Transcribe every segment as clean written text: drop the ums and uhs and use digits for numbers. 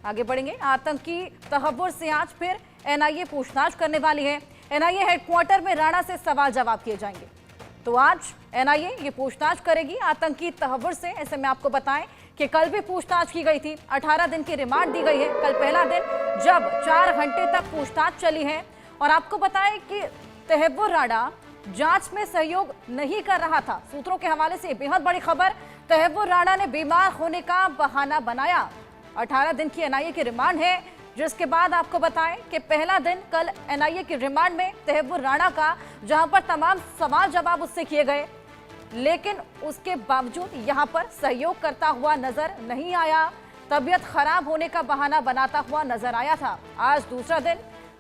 आगे बढ़ेंगे। आतंकी तहव्वुर से आज फिर एनआईए पूछताछ करने वाली है। एनआईए हेडक्वार्टर में राणा से सवाल जवाब किए जाएंगे। तो आज एनआईए ये पूछताछ करेगी आतंकी तहव्वुर से। ऐसे में आपको बताएं कि कल भी पूछताछ की गई थी, 18 दिन की रिमांड दी गई है। कल पहला दिन जब 4 घंटे तक पूछताछ चली है। और आपको बताएं कि तहव्वुर राणा जांच में सहयोग नहीं कर रहा था। सूत्रों के हवाले से बेहद बड़ी खबर, तहव्वुर राणा ने बीमार होने का बहाना बनाया। 18 दिन की एनआईए की रिमांड है, जिसके बाद आपको बताएं कि पहला दिन कल एनआईए की रिमांड में तहव्वुर राणा का, जहां पर तमाम सवाल जवाब उससे किए गए, लेकिन उसके बावजूद यहां पर सहयोग करता हुआ नजर नहीं आया। तबीयत खराब होने का बहाना बनाता हुआ नजर आया था। आज दूसरा दिन,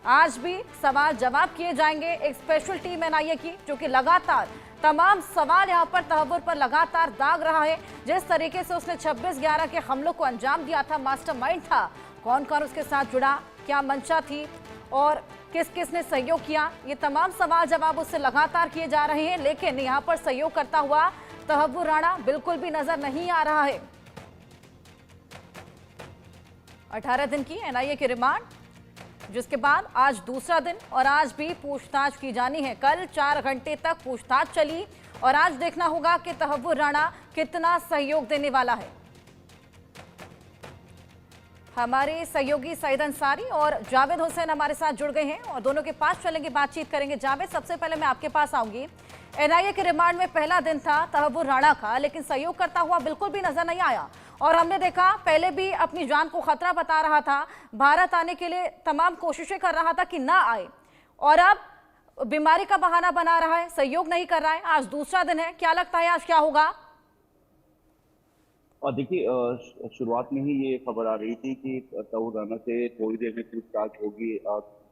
आज भी सवाल जवाब किए जाएंगे। एक स्पेशल टीम एनआईए की, जो कि लगातार तमाम सवाल यहां पर तहव्वुर पर लगातार दाग रहा है। जिस तरीके से उसने 26/11 के हमलों को अंजाम दिया था, मास्टरमाइंड था, कौन कौन उसके साथ जुड़ा, क्या मंशा थी और किस किस ने सहयोग किया, ये तमाम सवाल जवाब उससे लगातार किए जा रहे हैं। लेकिन यहां पर सहयोग करता हुआ तहव्वुर राणा बिल्कुल भी नजर नहीं आ रहा है। 18 दिन की एनआईए की रिमांड, जिसके बाद आज दूसरा दिन और आज भी पूछताछ की जानी है। कल 4 घंटे तक पूछताछ चली और आज देखना होगा कि तहव्वुर राणा कितना सहयोग देने वाला है। हमारे सहयोगी सईद अंसारी और जावेद हुसैन हमारे साथ जुड़ गए हैं और दोनों के पास चलेंगे, बातचीत करेंगे। जावेद, सबसे पहले मैं आपके पास आऊंगी। एनआईए के रिमांड में पहला दिन था तहव्वुर राणा का, लेकिन सहयोग करता हुआ बिल्कुल भी नजर नहीं आया। और हमने देखा पहले भी अपनी जान को खतरा बता रहा था, भारत आने के लिए तमाम कोशिशें कर रहा था कि ना आए, और अब बीमारी का बहाना बना रहा है, सहयोग नहीं कर रहा है। आज दूसरा दिन है, क्या लगता है आज क्या होगा? और देखिए, शुरुआत में ही ये खबर आ रही थी कि तहव्वुर राणा से थोड़ी देर में पूछताछ होगी।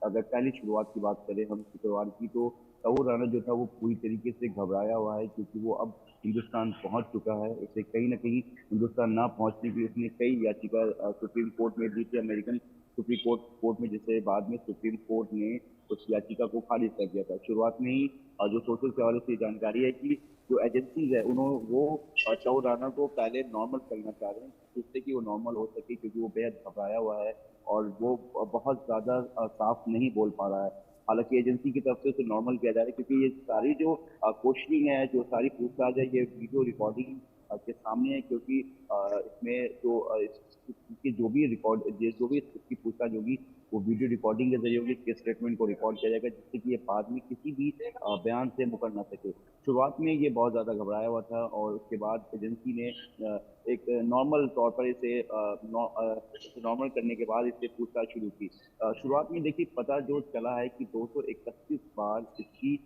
अगर पहली शुरुआत की बात करें हम शुक्रवार की, तो तहव्वुर राणा जो था वो पूरी तरीके से घबराया हुआ है, क्योंकि वो अब हिंदुस्तान पहुंच चुका है। उसे कहीं ना कहीं हिंदुस्तान ना पहुंचने की उसने कई याचिका सुप्रीम कोर्ट में दी थी, अमेरिकन सुप्रीम कोर्ट में, जिसे बाद में सुप्रीम कोर्ट ने उस याचिका को खारिज कर दिया था। शुरुआत में ही जो सोशल के हवाले से जानकारी है कि जो एजेंसीज है वो तहव्वुर राणा को पहले नॉर्मल करना चाह रहे हैं, जिससे कि वो नॉर्मल हो सके, क्योंकि वो बेहद घबराया हुआ है और वो बहुत ज्यादा साफ नहीं बोल पा रहा है। हालांकि एजेंसी की तरफ से उसे नॉर्मल किया जा रहा है, क्योंकि ये सारी जो क्वेश्चनिंग है, जो सारी पूछताछ है, ये वीडियो रिकॉर्डिंग के सामने है, क्योंकि इसमें जो भी इसकी पूछताछ होगी वो वीडियो रिकॉर्डिंग के जरिए होगी। इसके स्टेटमेंट को रिकॉर्ड किया जाएगा, जिससे कि ये बाद में किसी भी बयान से मुकर ना सके। शुरुआत में ये बहुत ज़्यादा घबराया हुआ था और उसके बाद एजेंसी ने एक नॉर्मल तौर पर इसे नॉर्मल करने के बाद इससे पूछताछ शुरू की। शुरुआत में देखिए पता जो चला है कि 231 बार इसकी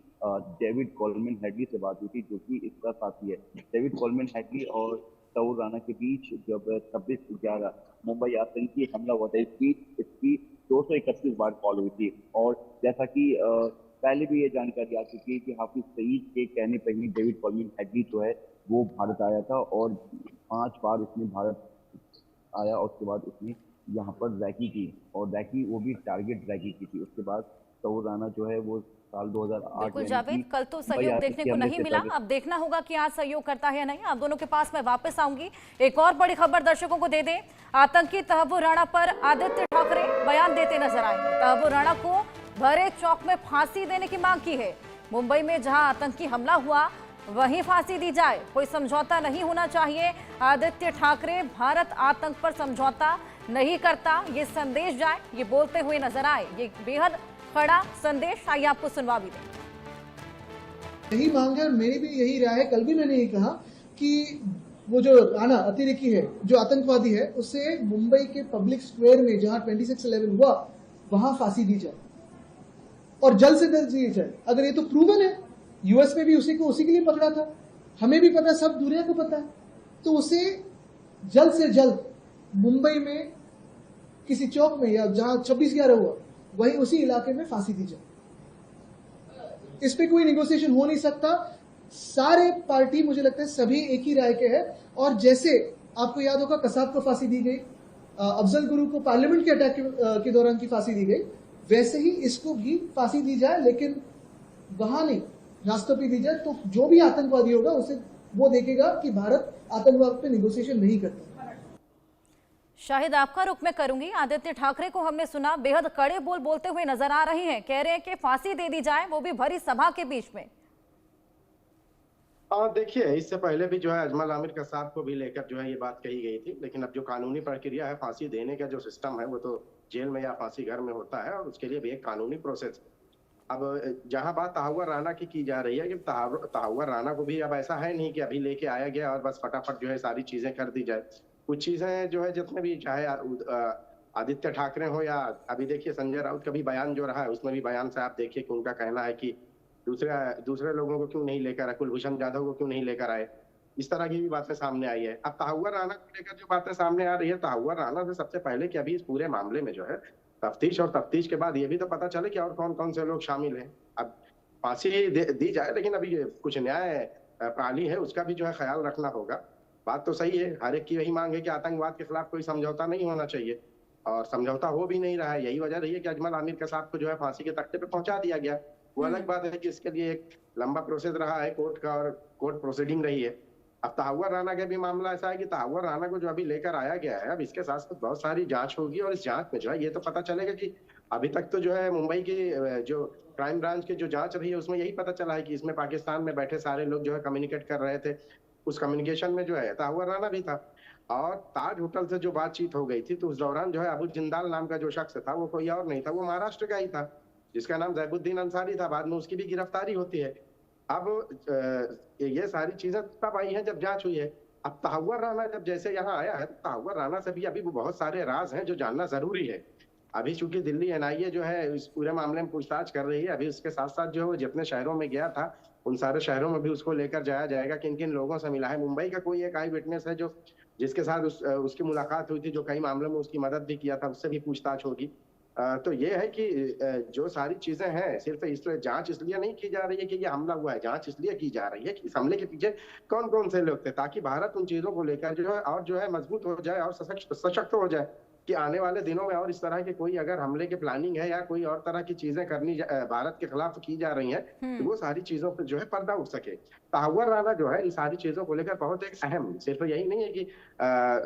डेविड कोलमैन हेडली से बात हुई थी, जो कि इसका साथी है। डेविड कोलमैन हेडली और तहव्वुर राणा के बीच जब 26/11 मुंबई आतंकी हमला हुआ था, इसकी 231 बार कॉल हुई थी। और जैसा कि पहले भी ये जानकारी आ चुकी है कि हाफिज सईद के कहने पर ही डेविड कोलमैन हेडली जो है वो भारत आया था और 5 बार उसने भारत आया और उसके बाद उसने यहाँ पर रैकी की, और रैकी वो भी टारगेट रैकी की थी। उसके बाद तहव्वुर राणा जो है वो साल 2008 बिल्कुल जावेद, कल तो सहयोग देखने को नहीं मिला, अब देखना होगा कि आज सहयोग करता है या नहीं। आप दोनों के पास मैं वापस आऊंगी। एक और बड़ी खबर दर्शकों को दे दें, आतंकी तहव्वुर राणा पर आदित्य ठाकरे बयान देते नजर आए। तहव्वुर राणा को भरे चौक में फांसी देने की मांग की है। मुंबई में जहां आतंकी हमला हुआ वहीं फांसी दी जाए, कोई समझौता नहीं होना चाहिए। आदित्य ठाकरे भारत आतंक पर समझौता नहीं करता, ये संदेश जाए, ये बोलते हुए नजर आए। ये बेहद कड़ा संदेश, आइए आपको सुनवा भी दें। यही मांग है और मेरी भी यही राय है। कल भी मैंने ये कहा कि वो जो राणा अतिरेकी है, जो आतंकवादी है, उसे मुंबई के पब्लिक स्क्वायर में जहां 26/11 हुआ वहां फांसी दी जाए और जल्द से जल्द दी जाए। अगर ये तो प्रूवन है, यूएस में भी उसी के लिए पकड़ा था, हमें भी पता है, सब दुनिया को पता है, तो उसे जल्द से जल्द मुंबई में किसी चौक में या जहां 26/11 हुआ वहीं उसी इलाके में फांसी दी जाए। इस पे कोई निगोशिएशन हो नहीं सकता। सारे पार्टी मुझे लगता है सभी एक ही राय के हैं। और जैसे आपको याद होगा कसाब को फांसी दी गई, अफजल गुरु को पार्लियामेंट के अटैक के दौरान की फांसी दी गई, वैसे ही इसको भी फांसी दी जाए, लेकिन वहां नहीं, रास्तों पे दी जाए। तो जो भी आतंकवादी होगा उसे वो देखेगा कि भारत आतंकवाद पे निगोशिएशन नहीं करता। शाहिद, आपका रुख मैं करूंगी। आदित्य ठाकरे को हमने सुना बेहद कड़े बोल बोलते हुए नजर आ रहे हैं, कह रहे हैं कि फांसी दे दी जाए, वो भी भरी सभा के बीच में। देखिए, इससे पहले भी जो है अजमल आमिर कसाब को भी लेकर जो है ये बात कही गई थी, लेकिन अब जो कानूनी प्रक्रिया है, फांसी देने का जो सिस्टम है वो तो जेल में या फांसी घर में होता है, और उसके लिए भी एक कानूनी प्रोसेस। अब जहां बात तहावर राणा की जा रही है कि तहावर राणा को भी अब ऐसा है नहीं कि अभी लेके आया गया और बस फटाफट जो है सारी चीजें कर दी जाए। कुछ चीजें जो है जितने भी, चाहे आदित्य ठाकरे हो या अभी देखिए संजय राउत का भी बयान जो रहा है, उसमें भी बयान से आप देखिए कि उनका कहना है कि दूसरे लोगों को क्यों नहीं लेकर आए, कुलभूषण जाधव को क्यों नहीं लेकर आए, इस तरह की भी बातें सामने आई है। अब तहावर राणा को लेकर जो बातें सामने आ रही है, तहावर राणा से सबसे पहले कि अभी इस पूरे मामले में जो है तफ्तीश, और तफ्तीश के बाद ये भी तो पता चले कि और कौन कौन से लोग शामिल हैं। अब फांसी दी जाए, लेकिन अभी कुछ न्याय प्रणाली है उसका भी जो है ख्याल रखना होगा। बात तो सही है, हर एक की वही मांग है कि आतंकवाद के खिलाफ कोई समझौता नहीं होना चाहिए, और समझौता हो भी नहीं रहा है। यही वजह रही है कि अजमल आमिर कसाब को जो है फांसी के तख्ते पे पहुंचा दिया गया। वो अलग बात है कि इसके लिए एक लंबा प्रोसेस रहा है कोर्ट का, और कोर्ट प्रोसीडिंग रही है। अब तहावर राणा का भी मामला ऐसा है कि तहावर राणा को जो अभी लेकर आया गया है, अब इसके साथ साथ बहुत सारी जांच होगी, और इस जांच में जो है ये तो पता चलेगा कि अभी तक तो जो है मुंबई की जो क्राइम ब्रांच की जो जांच रही है उसमें यही पता चला है कि इसमें पाकिस्तान में बैठे सारे लोग जो है कम्युनिकेट कर रहे थे। उस कम्युनिकेशन में जो है तहावर राणा भी था, और ताज होटल से जो बातचीत हो गई थी तो उस दौरान जो है अबू जिंदाल नाम का जो शख्स था वो कोई और नहीं था, वो महाराष्ट्र का ही था, जिसका नाम जैबुद्दीन अंसारी था। बाद में उसकी भी गिरफ्तारी होती है। अब ये सारी चीजें तब आई हैं जब जांच हुई है। अब तहावर राणा जब जैसे यहाँ आया है, तो तहावर राणा से भी अभी वो बहुत सारे राज हैं जो जानना जरूरी है। अभी चूंकि दिल्ली एनआईए जो है इस पूरे मामले में पूछताछ कर रही है, अभी उसके साथ साथ जो है वो जितने शहरों में गया था उन सारे शहरों में भी उसको लेकर जाया जाएगा, किन किन लोगों से मिला है। मुंबई का कोई एक आई विटनेस है जो जिसके साथ उसकी मुलाकात हुई थी, जो कई मामलों में उसकी मदद भी किया था, उससे भी पूछताछ होगी। तो ये है कि जो सारी चीजें हैं, सिर्फ इसलिए जांच इसलिए नहीं की जा रही है कि ये हमला हुआ है, जांच इसलिए की जा रही है कि इस हमले के पीछे कौन कौन से लोग थे, ताकि भारत उन चीजों को लेकर जो है और जो है मजबूत हो जाए और सशक्त हो जाए कि आने वाले दिनों में और इस तरह के कोई अगर हमले की प्लानिंग है या कोई और तरह की चीजें भारत के खिलाफ की जा रही हैं, तो वो सारी चीजों पर जो है पर्दा उठ सके। तहावर राणा जो है इन सारी चीजों को लेकर बहुत एक अहम, सिर्फ यही नहीं है कि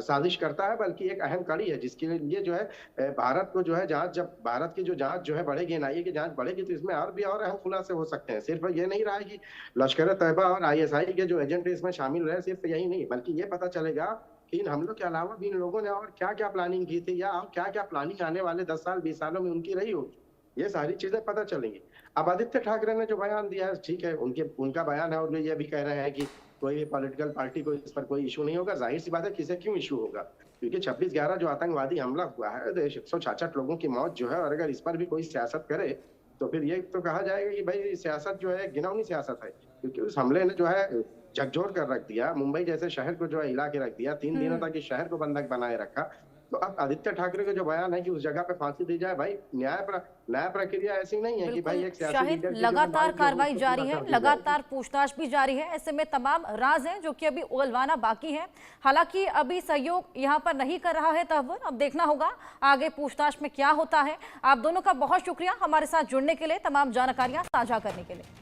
साजिश करता है, बल्कि एक अहम कड़ी है जिसके लिए जो है भारत को जो है जांच, जब भारत की जो जांच जो है बढ़ेगी, एनआईए की जांच बढ़ेगी, तो इसमें और भी और अहम खुलासे हो सकते हैं। सिर्फ ये नहीं रहा है कि लश्कर तैयबा और आईएसआई के जो एजेंट इसमें शामिल रहे, सिर्फ यही नहीं, बल्कि ये पता चलेगा कि इन हमलों के अलावा भी इन लोगों ने और क्या क्या प्लानिंग की थी, या और क्या क्या प्लानिंग आने वाले 10 साल 20 सालों में उनकी रही होगी। ये सारी चीजें पता चलेंगी। अब आदित्य ठाकरे ने जो बयान दिया है, ठीक है, उनका बयान है, और ये भी कह रहे हैं कि कोई भी पॉलिटिकल पार्टी को इस पर कोई इशू नहीं होगा। जाहिर सी बात है, किसे क्यों इशू होगा, क्योंकि 26/11 जो आतंकवादी हमला हुआ है, 166 लोगों की मौत जो है, और अगर इस पर भी कोई सियासत करे तो फिर ये तो कहा जाएगा कि भाई सियासत जो है घिनौनी सियासत है, क्योंकि उस हमले ने जो है झकझोर कर रख दिया, मुंबई जैसे शहर को जो है हिला के रख दिया, 3 दिनों तक इस शहर को बंधक बनाए रखा। तो अब आदित्य ठाकरे का जो बयान है कि उस जगह पे फांसी दी जाए, भाई न्याय प्रक्रिया ऐसी नहीं है कि भाई एक सियासी शाहिद, लीडर की लगातार कार्रवाई जारी है, कर दी लगातार पूछताछ भी जारी है। ऐसे में तमाम राज हैं जो कि अभी उगलवाना बाकी है। हालांकि अभी सहयोग यहाँ पर नहीं कर रहा है तहव्वुर, अब देखना होगा आगे पूछताछ में क्या होता है। आप दोनों का बहुत शुक्रिया हमारे साथ जुड़ने के लिए, तमाम जानकारियां साझा करने के लिए।